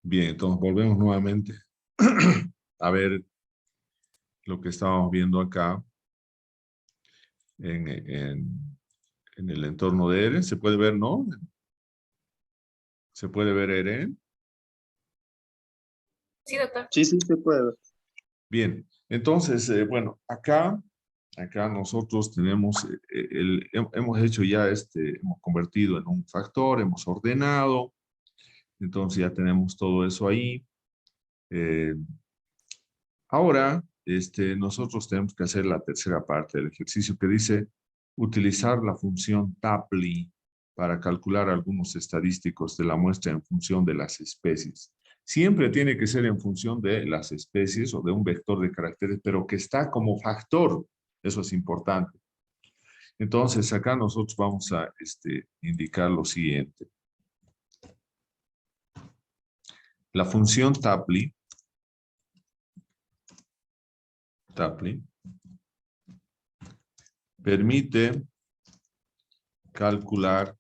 Bien, entonces volvemos nuevamente a ver lo que estábamos viendo acá en el entorno de Eren. Se puede ver, ¿no? Se puede ver Eren. Sí, doctor. Sí, sí, se puede ver. Bien, entonces, bueno, acá nosotros tenemos, hemos hecho ya hemos convertido en un factor, hemos ordenado, entonces ya tenemos todo eso ahí. Ahora, nosotros tenemos que hacer la tercera parte del ejercicio que dice utilizar la función Tapley para calcular algunos estadísticos de la muestra en función de las especies. Siempre tiene que ser en función de las especies o de un vector de caracteres, pero que está como factor. Eso es importante. Entonces, acá nosotros vamos a indicar lo siguiente. La función Tapley permite calcular,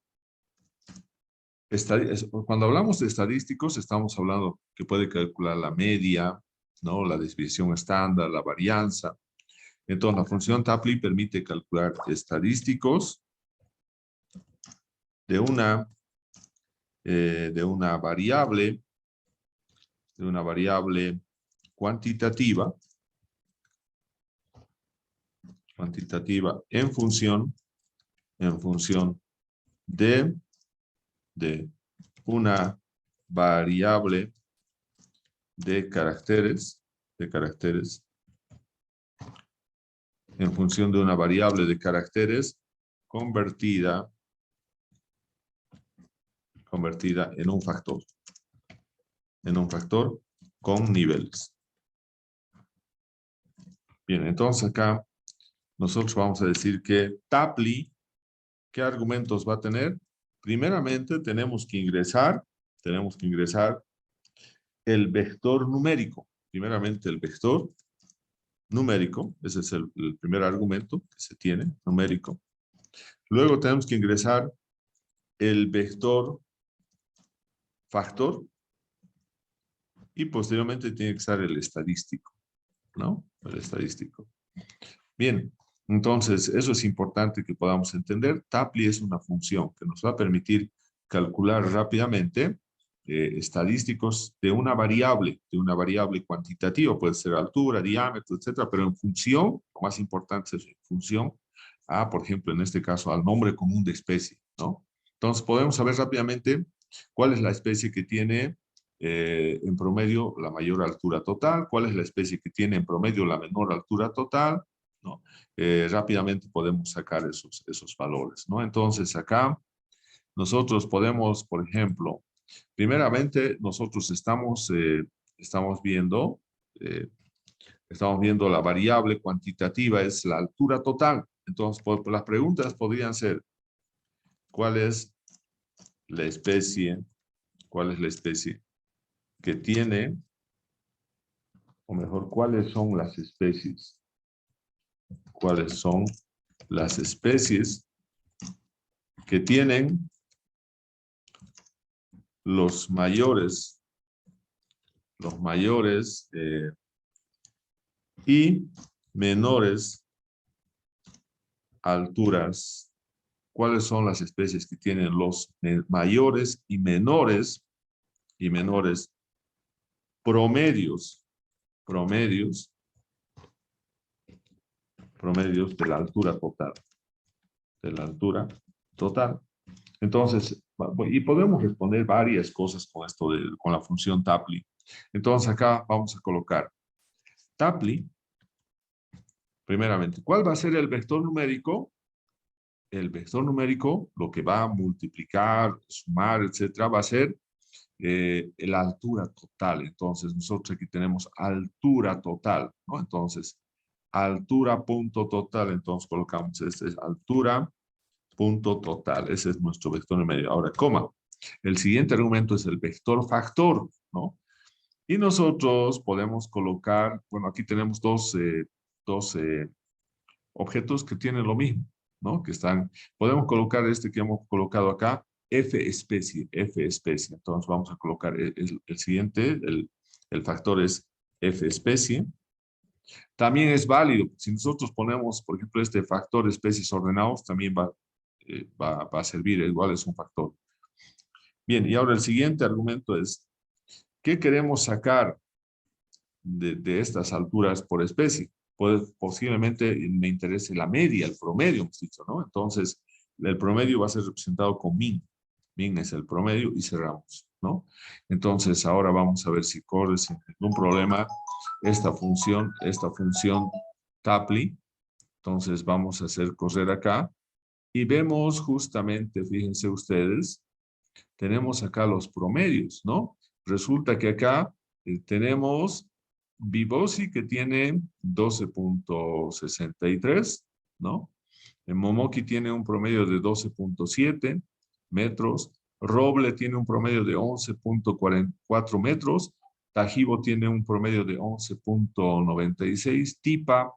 cuando hablamos de estadísticos, estamos hablando que puede calcular la media, ¿no? La desviación estándar, la varianza. Entonces, la función Tapley permite calcular estadísticos de una variable, cuantitativa en función de una variable de caracteres, en función de una variable de caracteres convertida en un factor con niveles. Bien, entonces acá nosotros vamos a decir que Tapley, ¿qué argumentos va a tener? Primeramente tenemos que ingresar el vector numérico. Primeramente el vector numérico, ese es el primer argumento que se tiene, numérico. Luego tenemos que ingresar el vector factor y posteriormente tiene que estar el estadístico, ¿no? El estadístico. Bien, entonces eso es importante que podamos entender. Tapley es una función que nos va a permitir calcular rápidamente estadísticos de una variable cuantitativa, puede ser altura, diámetro, etcétera, pero en función, lo más importante es en función a, por ejemplo, en este caso, al nombre común de especie, ¿no? Entonces podemos saber rápidamente cuál es la especie que tiene en promedio la mayor altura total, cuál es la especie que tiene en promedio la menor altura total, ¿no? Rápidamente podemos sacar esos valores, ¿no? Entonces acá nosotros podemos, por ejemplo, primeramente nosotros estamos viendo la variable cuantitativa, es la altura total. Entonces, las preguntas podrían ser, ¿cuál es la especie que tiene, o mejor, cuáles son las especies que tienen los mayores y menores alturas? ¿Cuáles son las especies que tienen los mayores y menores promedios de la altura total? Entonces, y podemos responder varias cosas con esto con la función Tapley. Entonces acá vamos a colocar Tapley. Primeramente, ¿cuál va a ser el vector numérico? El vector numérico, lo que va a multiplicar, sumar, etcétera, va a ser la altura total. Entonces, nosotros aquí tenemos altura total, ¿no? Entonces, altura punto total. Entonces, colocamos este es altura punto total. Ese es nuestro vector numérico. Ahora, coma. El siguiente argumento es el vector factor, ¿no? Y nosotros podemos colocar, bueno, aquí tenemos dos objetos que tienen lo mismo, ¿no? Podemos colocar este que hemos colocado acá, F especie. Entonces vamos a colocar el siguiente, el factor es F especie. También es válido, si nosotros ponemos, por ejemplo, este factor especies ordenados, también va a servir, igual es un factor. Bien, y ahora el siguiente argumento es, ¿qué queremos sacar de estas alturas por especie? Pues posiblemente me interese la media, el promedio, hemos dicho, ¿no? Entonces, el promedio va a ser representado con min. Min es el promedio y cerramos, ¿no? Entonces, ahora vamos a ver si corre sin ningún problema esta función Tapley. Entonces, vamos a hacer correr acá y vemos justamente, fíjense ustedes, tenemos acá los promedios, ¿no? Resulta que acá tenemos Vibosi que tiene 12.63, ¿no? En Momoki tiene un promedio de 12.7 metros. Roble tiene un promedio de 11.44 metros. Tajibo tiene un promedio de 11.96. Tipa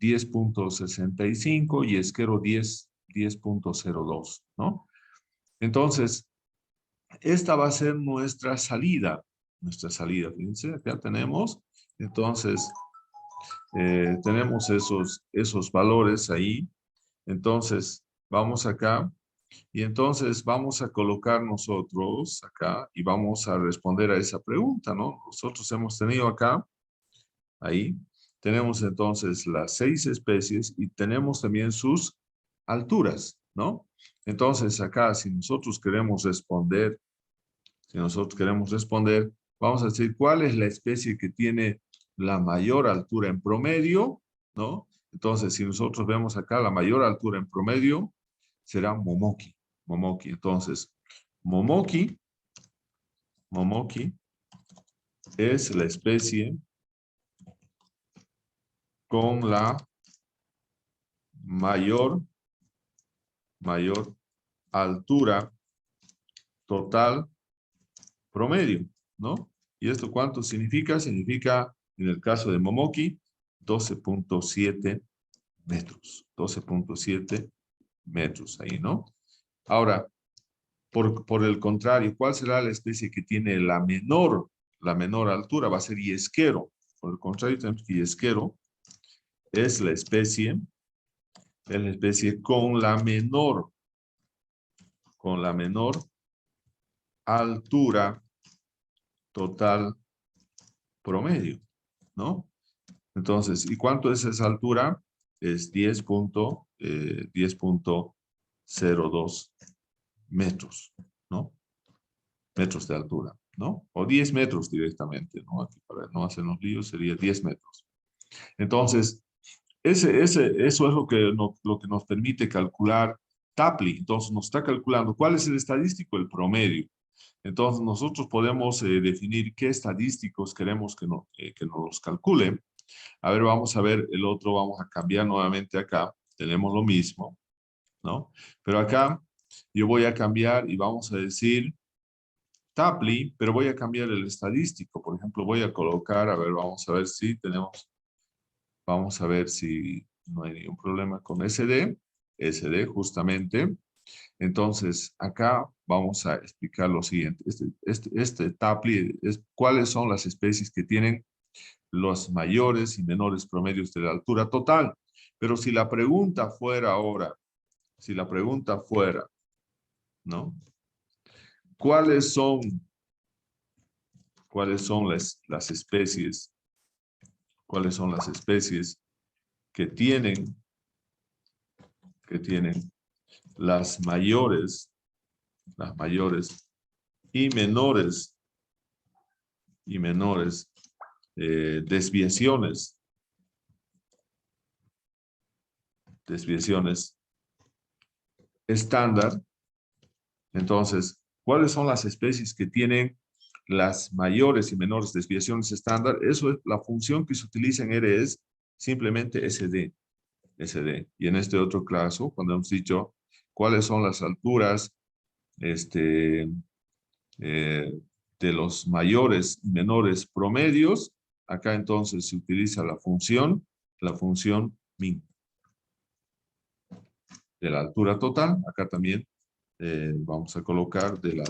10.65 y Esquero 10.02, ¿no? Entonces, esta va a ser nuestra salida. Fíjense, acá tenemos. Entonces, tenemos esos valores ahí. Entonces, vamos acá. Y entonces vamos a colocar nosotros acá y vamos a responder a esa pregunta, ¿no? Nosotros hemos tenido acá, ahí, tenemos entonces las 6 especies y tenemos también sus alturas, ¿no? Entonces acá, si nosotros queremos responder, vamos a decir cuál es la especie que tiene la mayor altura en promedio, ¿no? Entonces, si nosotros vemos acá la mayor altura en promedio, será Momoki. Entonces, Momoki es la especie con la mayor altura total promedio, ¿no? ¿Y esto cuánto significa? Significa, en el caso de Momoki, 12.7 metros. 12.7 metros ahí, ¿no? Ahora, por el contrario, ¿cuál será la especie que tiene la menor altura? Va a ser Yesquero. Por el contrario, tenemos que Yesquero es la especie con la menor altura total promedio, ¿no? Entonces, ¿y cuánto es esa altura? Es 10.02 metros, ¿no? Metros de altura, ¿no? O 10 metros directamente, ¿no? Aquí para no hacernos líos sería 10 metros. Entonces, eso es lo que nos permite calcular Tapley. Entonces, nos está calculando cuál es el estadístico, el promedio. Entonces, nosotros podemos definir qué estadísticos queremos que nos los calcule. A ver, vamos a ver el otro, vamos a cambiar nuevamente acá. Tenemos lo mismo, ¿no? Pero acá yo voy a cambiar y vamos a decir Tapley, pero voy a cambiar el estadístico. Por ejemplo, voy a colocar, a ver, vamos a ver si tenemos, vamos a ver si no hay ningún problema con SD justamente. Entonces, acá vamos a explicar lo siguiente. Este Tapley es cuáles son las especies que tienen los mayores y menores promedios de la altura total. Pero si la pregunta fuera ahora, ¿no? ¿Cuáles son las especies? ¿Cuáles son las especies que tienen las mayores y menores desviaciones estándar? Entonces, ¿cuáles son las especies que tienen las mayores y menores desviaciones estándar? Eso es la función que se utiliza en R es simplemente SD. Y en este otro caso, cuando hemos dicho cuáles son las alturas de los mayores y menores promedios, acá entonces se utiliza la función min de la altura total. Acá también vamos a colocar de la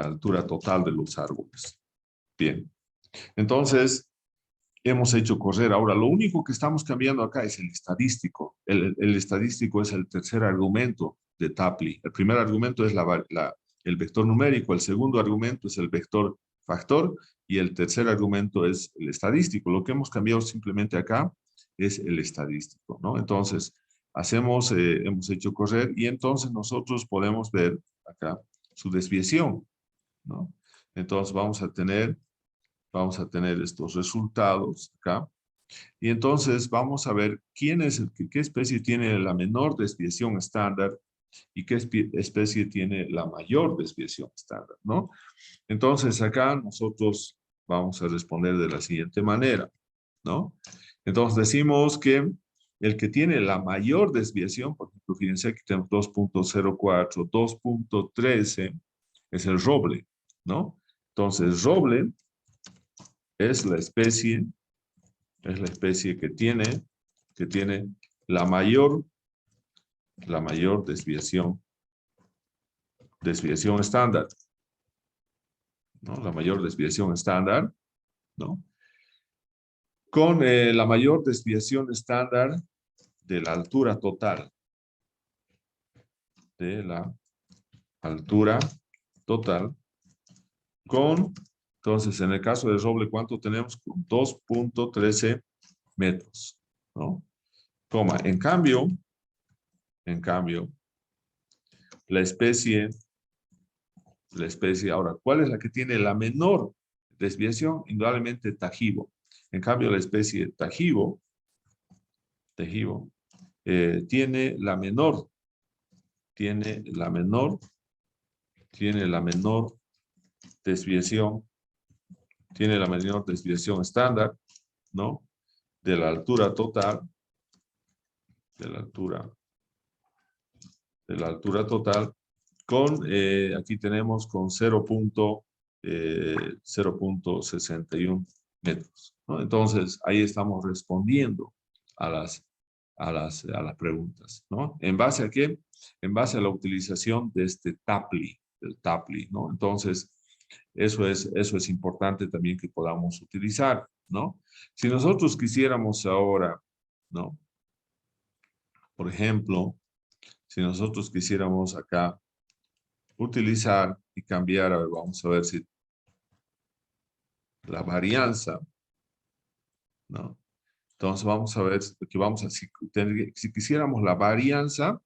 altura total de los árboles. Bien, entonces hemos hecho correr. Ahora, lo único que estamos cambiando acá es el estadístico. El estadístico es el tercer argumento de Tapley. El primer argumento es el vector numérico, el segundo argumento es el vector factor y el tercer argumento es el estadístico. Lo que hemos cambiado simplemente acá es el estadístico, ¿no? Entonces, hemos hecho correr y entonces nosotros podemos ver acá su desviación, ¿no? Entonces vamos a tener estos resultados acá. Y entonces vamos a ver qué especie tiene la menor desviación estándar y qué especie tiene la mayor desviación estándar, ¿no? Entonces acá nosotros vamos a responder de la siguiente manera, ¿no? Entonces decimos que el que tiene la mayor desviación, por ejemplo, fíjense aquí tenemos 2.04, 2.13, es el roble, ¿no? Entonces roble es la especie que tiene la mayor desviación estándar, ¿no? La mayor desviación estándar, ¿no? Con la mayor desviación estándar de la altura total. De la altura total con, entonces en el caso del roble, ¿cuánto tenemos? 2.13 metros, ¿no? Toma, en cambio, la especie, ahora, ¿cuál es la que tiene la menor desviación? Indudablemente Tajibo. En cambio, la especie Tajibo, tiene la menor desviación, estándar, ¿no? De la altura total, con, aquí tenemos con 0.61 metros, ¿no? Entonces, ahí estamos respondiendo a las preguntas, ¿no? ¿En base a qué? En base a la utilización de este Tapley, ¿no? Entonces, eso es importante también que podamos utilizar, ¿no? Si nosotros quisiéramos ahora, ¿no? Por ejemplo, si nosotros quisiéramos acá utilizar y cambiar, a ver, vamos a ver si la varianza, ¿no? Entonces vamos a ver que si quisiéramos la varianza,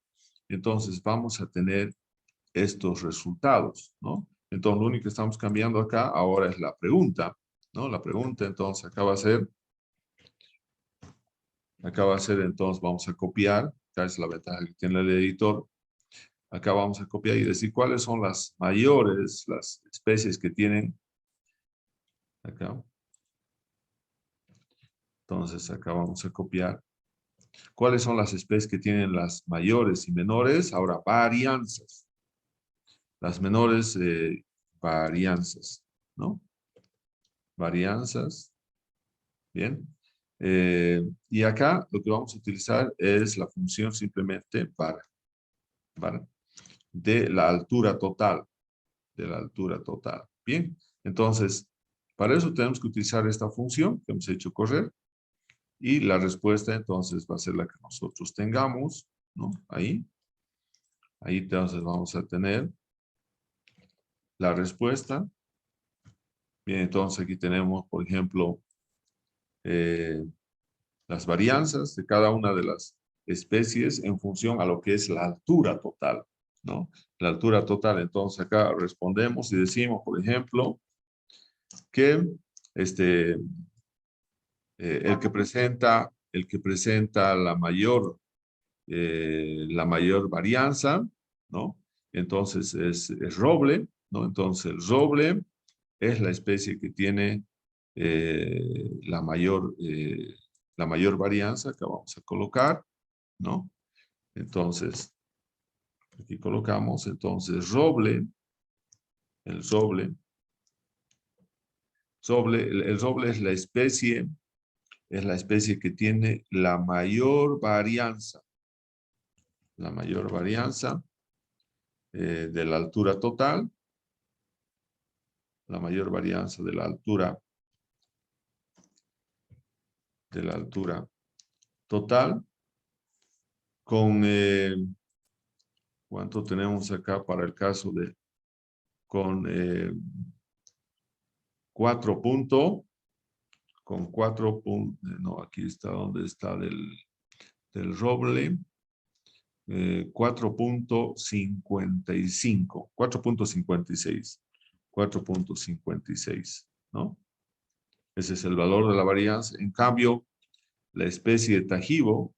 entonces vamos a tener estos resultados, ¿no? Entonces lo único que estamos cambiando acá ahora es la pregunta, ¿no? La pregunta entonces acá va a ser, entonces vamos a copiar, acá es la ventaja que tiene el editor, acá vamos a copiar y decir cuáles son las especies que tienen acá. Entonces acá vamos a copiar. ¿Cuáles son las especies que tienen las mayores y menores? Ahora, varianzas. Las menores varianzas, ¿no? Varianzas. Bien. Y acá lo que vamos a utilizar es la función simplemente para de la altura total. Bien. Entonces, para eso tenemos que utilizar esta función que hemos hecho correr. Y la respuesta entonces va a ser la que nosotros tengamos, ¿no? Ahí entonces vamos a tener la respuesta. Bien, entonces aquí tenemos, por ejemplo, las varianzas de cada una de las especies en función a lo que es la altura total, ¿no? La altura total. Entonces acá respondemos y decimos, por ejemplo, que el que presenta la mayor varianza, ¿no? Entonces es roble, ¿no? Entonces el roble es la especie que tiene la mayor varianza que vamos a colocar, ¿no? Entonces, aquí colocamos, entonces roble, el roble es la especie que tiene la mayor varianza de la altura total, la mayor varianza de la altura total, con ¿cuánto tenemos acá para el caso de con 4 puntos? Con 4 puntos, no, aquí está donde está del roble, 4.55, 4.56, 4.56, ¿no? Ese es el valor de la varianza. En cambio, la especie de Tajibo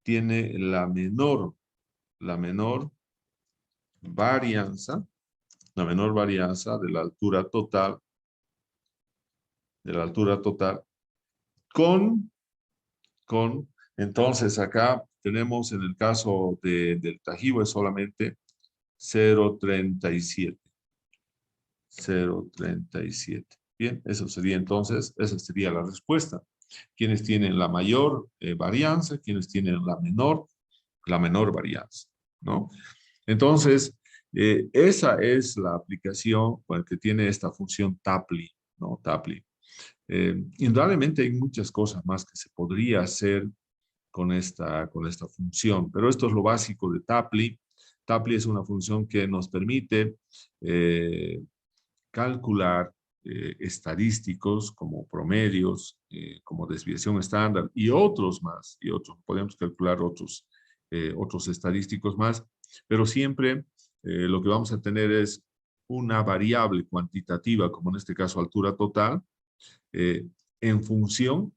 tiene la menor varianza, de la altura total, con, entonces acá tenemos en el caso del Tajibo es solamente 0.37. 0.37. Bien, eso sería entonces, esa sería la respuesta. ¿Quiénes tienen la mayor varianza? ¿Quiénes tienen la menor varianza? ¿No? Entonces, esa es la aplicación que tiene esta función Tapley, ¿no? Tapley. Indudablemente hay muchas cosas más que se podría hacer con esta función, pero esto es lo básico de Tapley. Tapley es una función que nos permite calcular estadísticos como promedios, como desviación estándar y otros más, podemos calcular otros estadísticos más, pero siempre lo que vamos a tener es una variable cuantitativa, como en este caso altura total, en función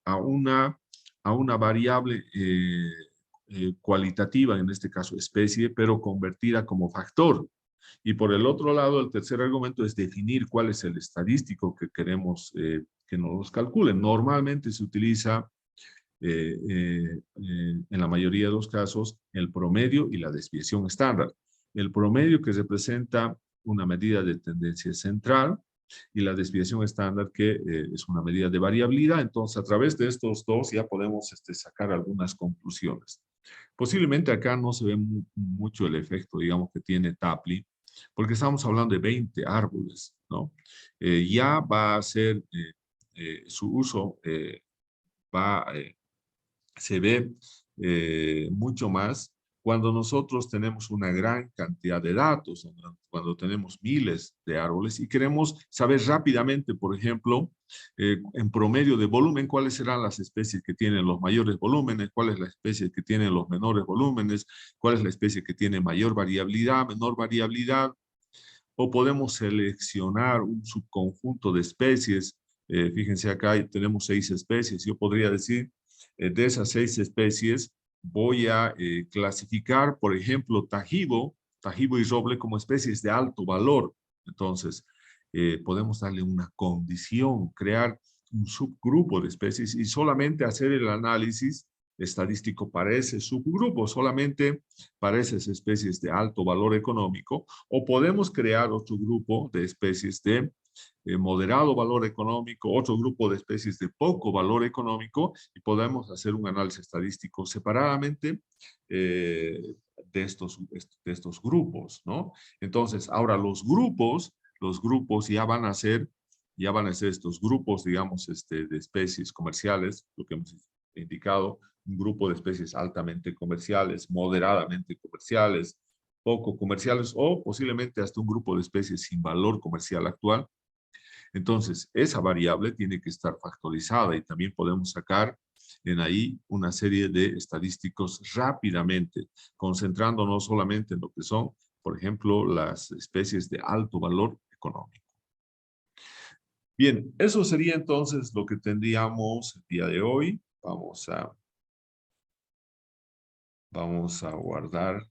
a una variable cualitativa, en este caso especie, pero convertida como factor. Y por el otro lado, el tercer argumento es definir cuál es el estadístico que queremos que nos calculen. Normalmente se utiliza en la mayoría de los casos el promedio y la desviación estándar. El promedio que representa una medida de tendencia central y la desviación estándar que es una medida de variabilidad. Entonces, a través de estos dos ya podemos sacar algunas conclusiones. Posiblemente acá no se ve mucho el efecto, digamos, que tiene Tapley, porque estamos hablando de 20 árboles, ¿no? Ya va a ser su uso, se ve mucho más cuando nosotros tenemos una gran cantidad de datos, cuando tenemos miles de árboles y queremos saber rápidamente, por ejemplo, en promedio de volumen, cuáles serán las especies que tienen los mayores volúmenes, cuál es la especie que tiene los menores volúmenes, cuál es la especie que tiene mayor variabilidad, menor variabilidad, o podemos seleccionar un subconjunto de especies. Fíjense acá tenemos 6 especies. Yo podría decir, de esas 6 especies, voy a clasificar, por ejemplo, Tajibo y roble como especies de alto valor. Entonces, podemos darle una condición, crear un subgrupo de especies y solamente hacer el análisis estadístico para ese subgrupo, solamente para esas especies de alto valor económico, o podemos crear otro grupo de especies de moderado valor económico, otro grupo de especies de poco valor económico, y podemos hacer un análisis estadístico separadamente de estos grupos, ¿no? Entonces, ahora los grupos ya van a ser estos grupos, digamos, de especies comerciales, lo que hemos indicado, un grupo de especies altamente comerciales, moderadamente comerciales, poco comerciales o posiblemente hasta un grupo de especies sin valor comercial actual. Entonces, esa variable tiene que estar factorizada y también podemos sacar en ahí una serie de estadísticos rápidamente, concentrándonos solamente en lo que son, por ejemplo, las especies de alto valor económico. Bien, eso sería entonces lo que tendríamos el día de hoy. Vamos a guardar